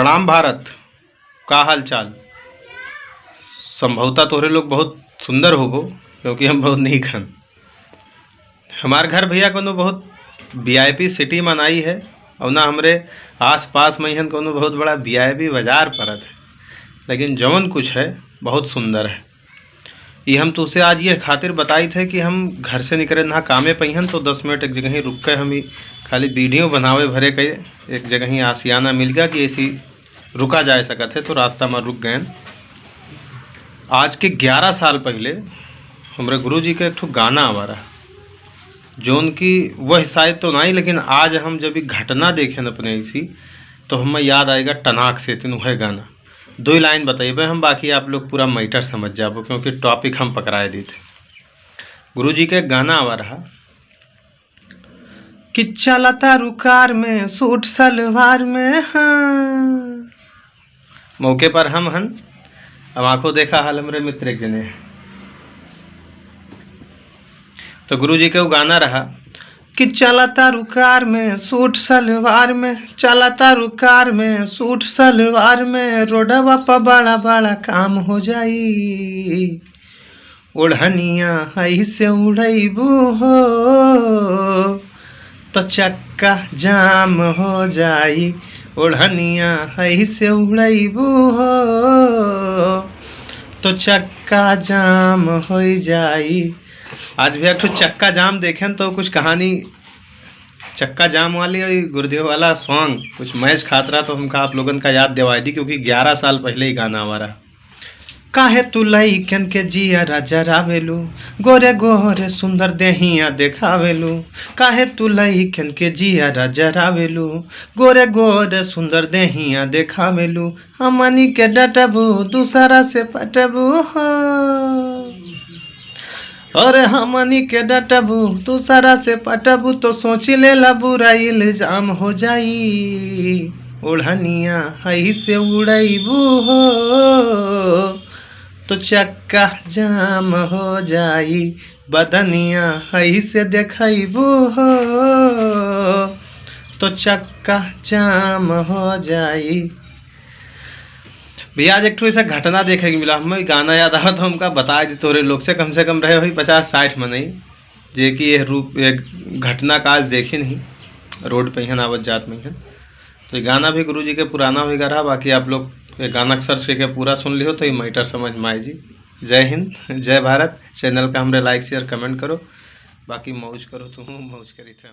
प्रणाम भारत। का हाल चाल। संभवतः तोहरे लोग बहुत सुंदर होगो, क्योंकि हम बहुत नीक हन। हमार घर भैया कोनो बहुत वीआईपी सिटी मनाई है, और ना हमरे आस पास में हन कोनो बहुत बड़ा वीआईपी बाजार पड़त है, लेकिन जवन कुछ है बहुत सुंदर है। ये हम तुझसे आज ये खातिर बताई थे कि हम घर से निकले ना कामे पहिन तो 10 मिनट एक जगह ही रुक के हम ही खाली वीडियो बनावे भरे के एक जगह ही आसियाना मिल गया कि ऐसी रुका जा सकत है, तो रास्ता में रुक गए। आज के 11 साल पहले हमारे गुरुजी का एक ठो गाना आवा रहा, जो उनकी वह शायद तो नहीं, लेकिन आज हम जब ये घटना देखें अपने इसी तो हमें याद आएगा टनाक से तीन वह गाना। 2 लाइन बताइए हम, बाकी आप लोग पूरा मैटर समझ जाओ, क्योंकि टॉपिक हम पकड़ाए दी थे। गुरुजी का एक गाना आवा रहा कि चलता रुकार में सूट सलवार में, हाँ मौके पर हम हन। अब आंखों देखा हाल हमरे मित्र एक जने, तो गुरुजी का वो गाना रहा कि चलता रुकार में सूट सलवार में, चलता रुकार में सूट सलवार में, रोडवा पर बड़ा बड़ा काम हो जाई, ओढ़निया हई से उड़ैबू हो तो चक्का जाम हो जाई, ओढ़निया हई से उड़ैबू हो तो चक्का जाम हो जाई। आज भी एक ठो चक्का जाम देखें तो कुछ कहानी चक्का जाम वाली और गुरुदेव वाला सॉन्ग कुछ मैच खातरा, तो हमका आप लोगन का याद दिवाई दी, क्योंकि 11 साल पहले ही गाना हमारा। काहे तू लइकन के जियरा जरावेलू, गोरे गोरे सुंदर देहिया देखावेलू, काहे तू लइकन के जियरा जरावेलू, गोरे गोरे सुंदर देहिया देखावेलू, हमनी के डटबू दूसरा से पटबू हो, और हमनी के डटबू दूसरा से पटबू तो सोची लेला बुरा इल्जाम हो जाई, ओढ़निया हई से उड़ैबू हो तो चक्का जाम हो जाई, बदनिया हई से देखैबू हो तो चक्का जाम हो जाई। भैया आज एक ठो ऐसा घटना देखे के मिला, हमें गाना याद आवा तो हमका बता दी तोरे लोग से कम रहे हुई 50-60 में नहीं, जे कि ये रूप एक घटना का आज देखे नहीं रोड पे हन आवत जात में हन। तो ये गाना भी गुरुजी के पुराना होगा रहा, बाकी आप लोग ये गाना सर्च करके पूरा सुन लियो तो ये मैटर समझ में आए जी। जय हिंद, जय भारत। चैनल का हमरे लाइक शेयर कमेंट करो, बाकी मौज करो, तुम मौज करी थे।